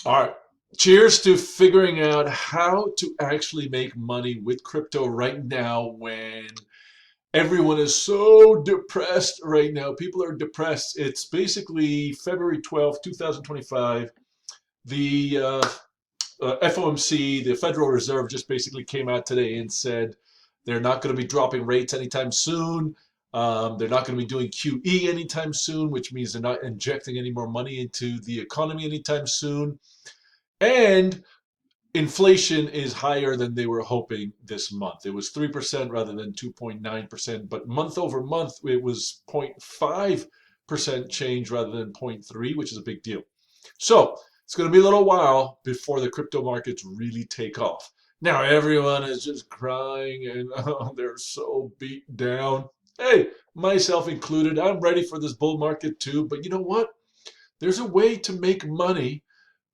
All right. Cheers to figuring out how to actually make money with crypto right now when everyone is so depressed right now. People are depressed. It's basically February 12th, 2025. The FOMC, the Federal Reserve, just basically came out today and said they're not going to be dropping rates anytime soon. They're not going to be doing QE anytime soon, which means they're not injecting any more money into the economy anytime soon. And inflation is higher than they were hoping this month. It was 3% rather than 2.9%, but month over month, it was 0.5% change rather than 0.3, which is a big deal. So it's going to be a little while before the crypto markets really take off. Now everyone is just crying and oh, they're so beat down. Hey, myself included, I'm ready for this bull market too, but you know what? There's a way to make money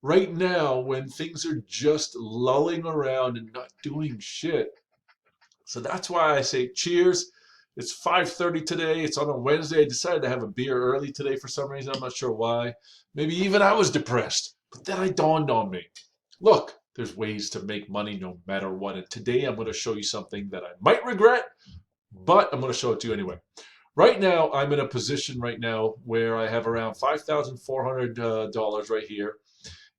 right now when things are just lulling around and not doing shit. So that's why I say cheers. It's 5:30 today. It's on a Wednesday. I decided to have a beer early today for some reason. I'm not sure why. Maybe even I was depressed. But then it dawned on me. Look, there's ways to make money no matter what. And today I'm going to show you something that I might regret, but I'm going to show it to you anyway. Right now, I'm in a position right now where I have around $5,400 right here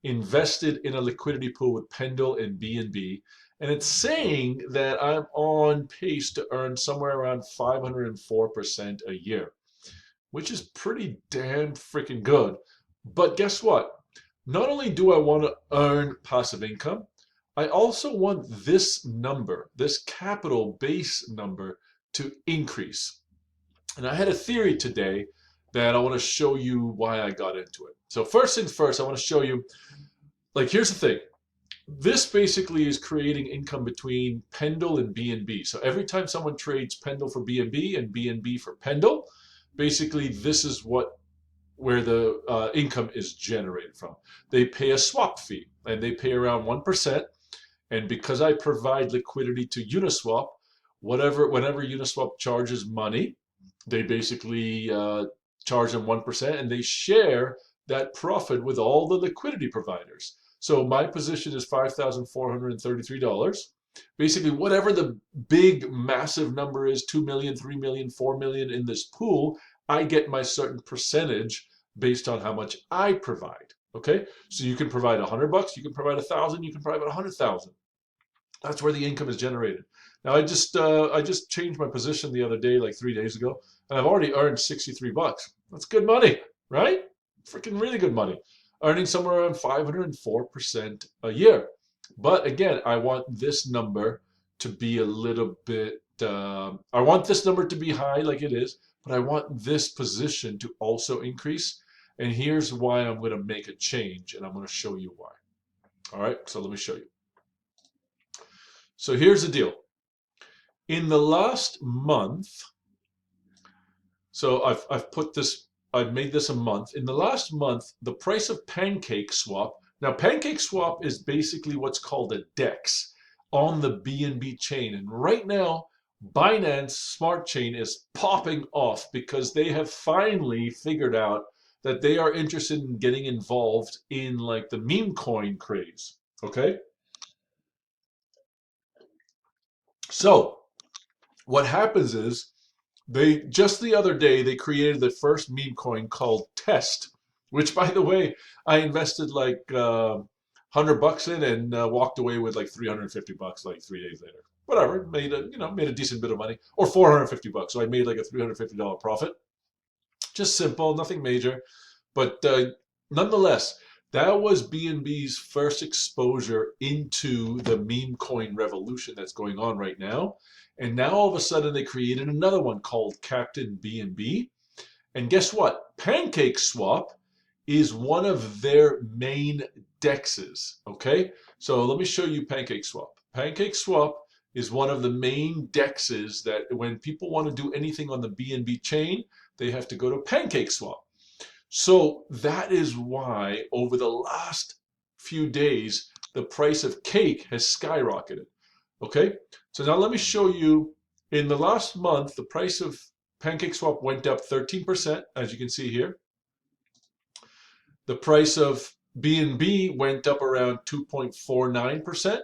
invested in a liquidity pool with Pendle and BNB, and it's saying that I'm on pace to earn somewhere around 504% a year, which is pretty damn freaking good. But guess what? Not only do I want to earn passive income, I also want this number, this capital base number, to increase. And I had a theory today that I want to show you why I got into it. So first things first, I want to show you, like, here's the thing. This basically is creating income between Pendle and BNB. So every time someone trades Pendle for BNB and BNB for Pendle, basically this is where the income is generated from. They pay a swap fee, and they pay around 1%. And because I provide liquidity to Uniswap, whenever Uniswap charges money, they basically charge them 1%, and they share that profit with all the liquidity providers. So my position is $5,433. Basically, whatever the big, massive number is, 2 million, 3 million, 4 million in this pool, I get my certain percentage based on how much I provide. Okay, so you can provide $100, you can provide 1,000, you can provide 100,000. That's where the income is generated. Now I just changed my position the other day, like 3 days ago, and I've already earned $63. That's good money, right? Freaking really good money. Earning somewhere around 504% a year. But again, I want this number to be a little bit. I want this number to be high, like it is, but I want this position to also increase. And here's why I'm going to make a change, and I'm going to show you why. All right, so let me show you. So here's the deal. In the last month, so I've made this a month. In the last month, the price of Pancacke Swap. Now, Pancacke Swap is basically what's called a DEX on the BNB chain. And right now, Binance Smart Chain is popping off because they have finally figured out that they are interested in getting involved in like the meme coin craze. Okay? So what happens is they just the other day they created the first meme coin called Test, which by the way I invested like $100 in and walked away with like $350 like 3 days later. Whatever, made a decent bit of money, or $450. So I made like a $350 profit. Just simple, nothing major, but nonetheless, that was BNB's first exposure into the meme coin revolution that's going on right now. And now all of a sudden they created another one called Captain BNB. And guess what? Pancacke Swap is one of their main dexes. Okay, so let me show you Pancacke Swap. Pancacke Swap is one of the main dexes that when people want to do anything on the BNB chain, they have to go to Pancacke Swap. So that is why over the last few days, the price of cake has skyrocketed. Okay, so now let me show you in the last month, the price of Pancacke Swap went up 13%, as you can see here. The price of BNB went up around 2.49%,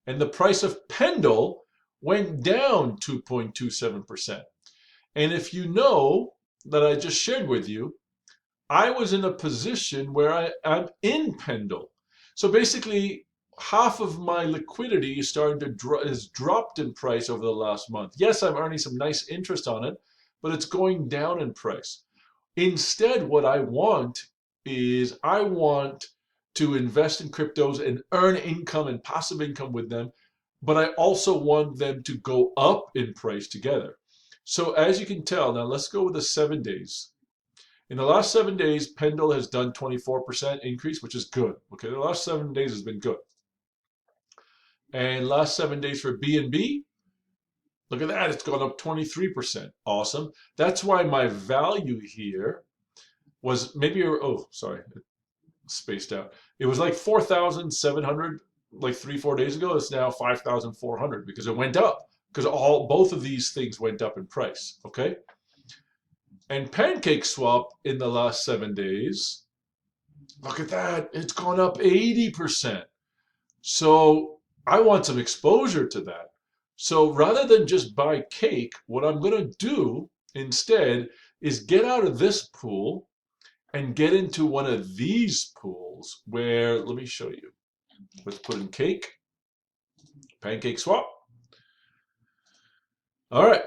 and the price of Pendle went down 2.27%. And if you know that I just shared with you, I was in a position where I'm in Pendle. So basically, half of my liquidity is has dropped in price over the last month. Yes, I'm earning some nice interest on it, but it's going down in price. Instead, what I want is I want to invest in cryptos and earn income and passive income with them, but I also want them to go up in price together. So as you can tell, now let's go with the 7 days. In the last 7 days, Pendle has done 24% increase, which is good. Okay, the last 7 days has been good. And last 7 days for BNB, look at that, it's gone up 23%. Awesome. That's why my value here was maybe, oh, sorry, it spaced out. It was like 4,700 like 3-4 days ago. It's now 5,400 because it went up, because both of these things went up in price. Okay. And Pancake Swap in the last 7 days, look at that, it's gone up 80%. So I want some exposure to that. So rather than just buy cake, what I'm going to do instead is get out of this pool and get into one of these pools where, let me show you. Let's put in cake, Pancake Swap. All right.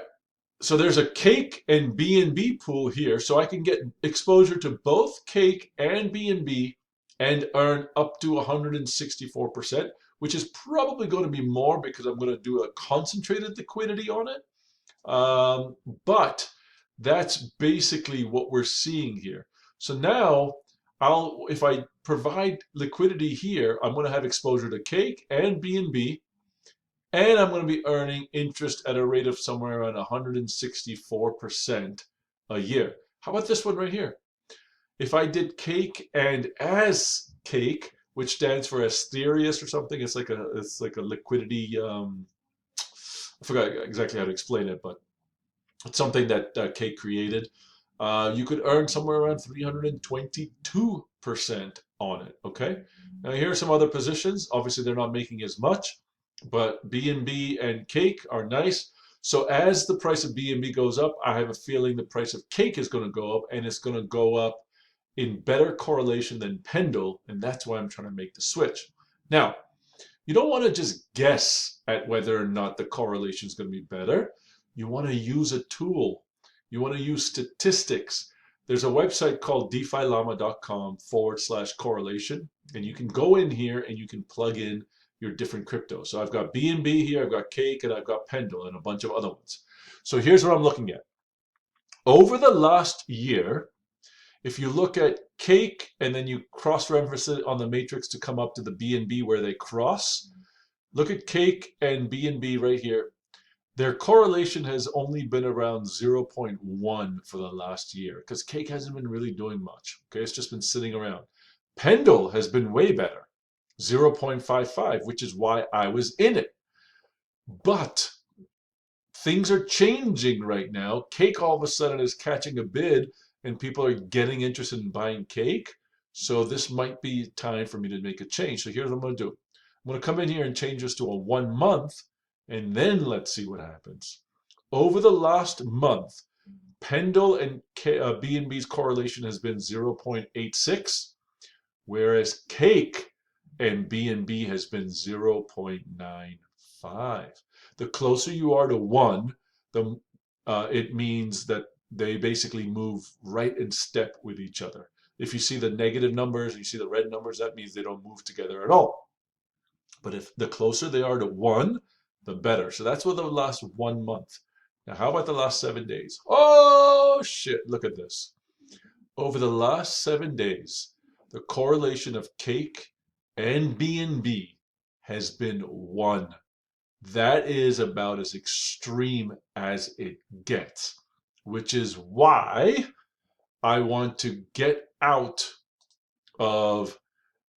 So there's a cake and BNB pool here. So I can get exposure to both cake and BNB and earn up to 164%, which is probably going to be more because I'm going to do a concentrated liquidity on it. But that's basically what we're seeing here. So now if I provide liquidity here, I'm going to have exposure to cake and BNB, and I'm going to be earning interest at a rate of somewhere around 164% a year. How about this one right here? If I did cake and as cake, which stands for Asterius or something, it's like a liquidity. I forgot exactly how to explain it, but it's something that Cake created. You could earn somewhere around 322% on it. Okay. Now here are some other positions. Obviously, they're not making as much, but BNB and Cake are nice. So as the price of BNB goes up, I have a feeling the price of Cake is going to go up, and it's going to go up in better correlation than Pendle, and that's why I'm trying to make the switch. Now, you don't want to just guess at whether or not the correlation is going to be better. You want to use a tool. You want to use statistics. There's a website called defilama.com/correlation, and you can go in here and you can plug in your different cryptos. So I've got BNB here, I've got Cake, and I've got Pendle, and a bunch of other ones. So here's what I'm looking at. Over the last year, if you look at Cake and then you cross-reference it on the matrix to come up to the BNB where they cross, look at Cake and BNB right here. Their correlation has only been around 0.1 for the last year because Cake hasn't been really doing much. Okay, it's just been sitting around. Pendle has been way better, 0.55, which is why I was in it. But things are changing right now. Cake all of a sudden is catching a bid and people are getting interested in buying Cake. So this might be time for me to make a change. So here's what I'm going to do. I'm going to come in here and change this to a 1 month, and then let's see what happens. Over the last month, Pendle and BNB's correlation has been 0.86, whereas Cake and BNB has been 0.95. The closer you are to 1, it means that they basically move right in step with each other. If you see the negative numbers, you see the red numbers, that means they don't move together at all. But if the closer they are to 1, the better. So that's what the last 1 month. Now, how about the last 7 days? Oh, shit, look at this. Over the last 7 days, the correlation of Cake and BNB has been 1. That is about as extreme as it gets, which is why I want to get out of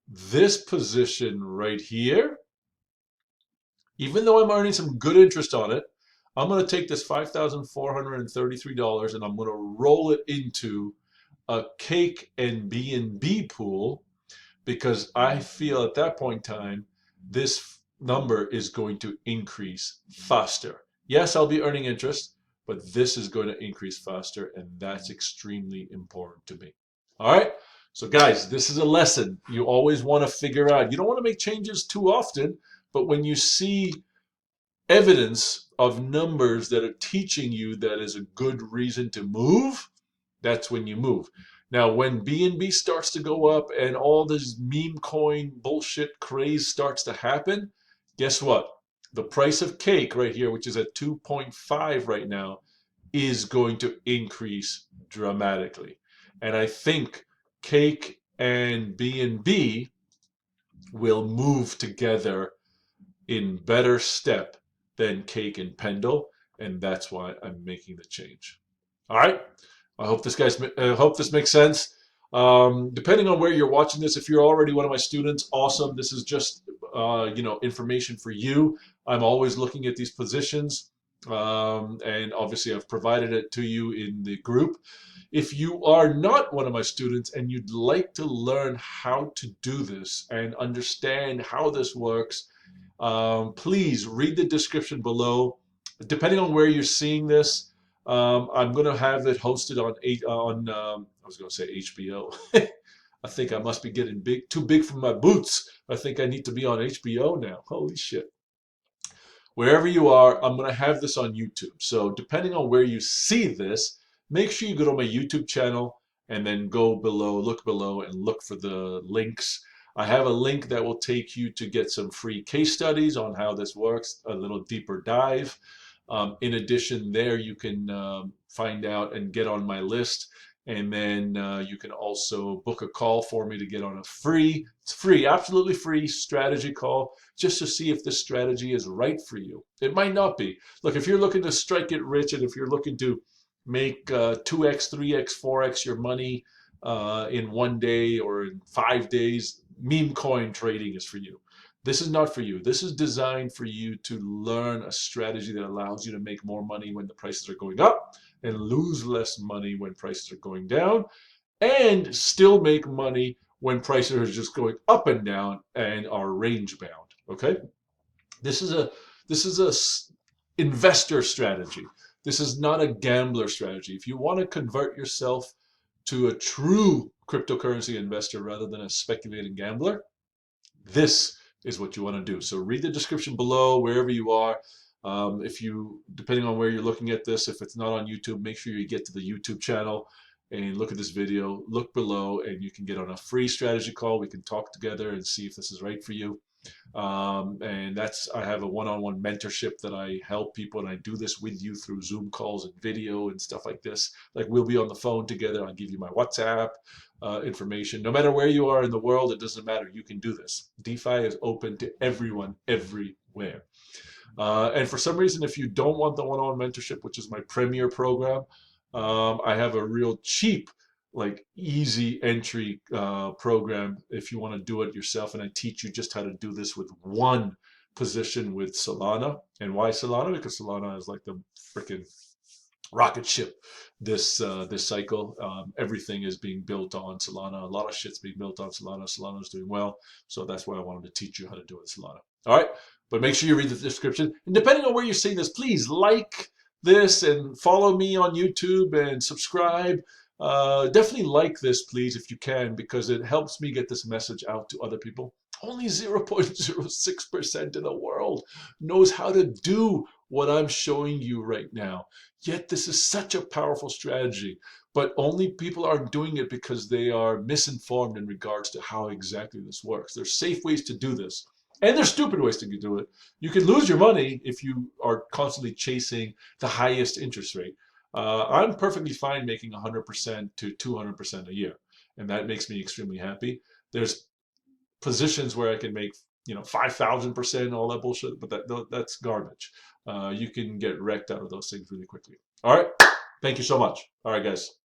this position right here. Even though I'm earning some good interest on it, I'm going to take this $5,433 and I'm going to roll it into a Cake and BNB pool, because I feel at that point in time, this number is going to increase faster. Yes, I'll be earning interest, but this is going to increase faster, and that's extremely important to me. All right. So, guys, this is a lesson you always want to figure out. You don't want to make changes too often, but when you see evidence of numbers that are teaching you that is a good reason to move, that's when you move. Now, when BNB starts to go up and all this meme coin bullshit craze starts to happen, guess what? The price of cake right here, which is at 2.5 right now, is going to increase dramatically. And I think cake and BNB will move together in better step than cake and Pendle, and that's why I'm making the change. All right. I hope this makes sense. Depending on where you're watching this, if you're already one of my students, awesome. This is just information for you. I'm always looking at these positions, and obviously I've provided it to you in the group. If you are not one of my students and you'd like to learn how to do this and understand how this works, please read the description below. Depending on where you're seeing this, I'm going to have it hosted on I was going to say HBO. I think I must be getting too big for my boots. I think I need to be on HBO now. Holy shit. Wherever you are, I'm going to have this on YouTube. So depending on where you see this, make sure you go to my YouTube channel and then go below, look below, and look for the links. I have a link that will take you to get some free case studies on how this works, a little deeper dive. In addition, there you can find out and get on my list. And then you can also book a call for me to get on it's free, absolutely free strategy call just to see if this strategy is right for you. It might not be. Look, if you're looking to strike it rich and if you're looking to make 2x, 3x, 4x your money in one day or in 5 days, meme coin trading is for you. This is not for you. This is designed for you to learn a strategy that allows you to make more money when the prices are going up and lose less money when prices are going down, and still make money when prices are just going up and down and are range bound. Okay, this is a investor strategy. This is not a gambler strategy. If you want to convert yourself to a true cryptocurrency investor rather than a speculating gambler, this is what you want to do. So read the description below wherever you are. Depending on where you're looking at this, if it's not on YouTube, make sure you get to the YouTube channel and look at this video, look below, and you can get on a free strategy call. We can talk together and see if this is right for you. And I have a one-on-one mentorship that I help people, and I do this with you through Zoom calls and video and stuff like this. Like, we'll be on the phone together. I'll give you my WhatsApp information. No matter where you are in the world, it doesn't matter. You can do this. DeFi is open to everyone, everywhere. And for some reason, if you don't want the one-on-one mentorship, which is my premier program, I have a real cheap, like, easy entry program if you want to do it yourself. And I teach you just how to do this with one position with Solana. And why Solana? Because Solana is like the freaking rocket ship this cycle. Everything is being built on Solana. A lot of shit's being built on Solana. Solana is doing well. So that's why I wanted to teach you how to do it with Solana. All right. But make sure you read the description. And depending on where you're seeing this, please like this and follow me on YouTube and subscribe. Definitely like this, please, if you can, because it helps me get this message out to other people. Only 0.06% of the world knows how to do what I'm showing you right now. Yet this is such a powerful strategy, but only people aren't doing it because they are misinformed in regards to how exactly this works. There's safe ways to do this, and there's stupid ways to do it. You can lose your money if you are constantly chasing the highest interest rate. I'm perfectly fine making 100% to 200% a year, and that makes me extremely happy. There's positions where I can make 5,000%, all that bullshit, but that's garbage. You can get wrecked out of those things really quickly. All right, thank you so much. All right, guys.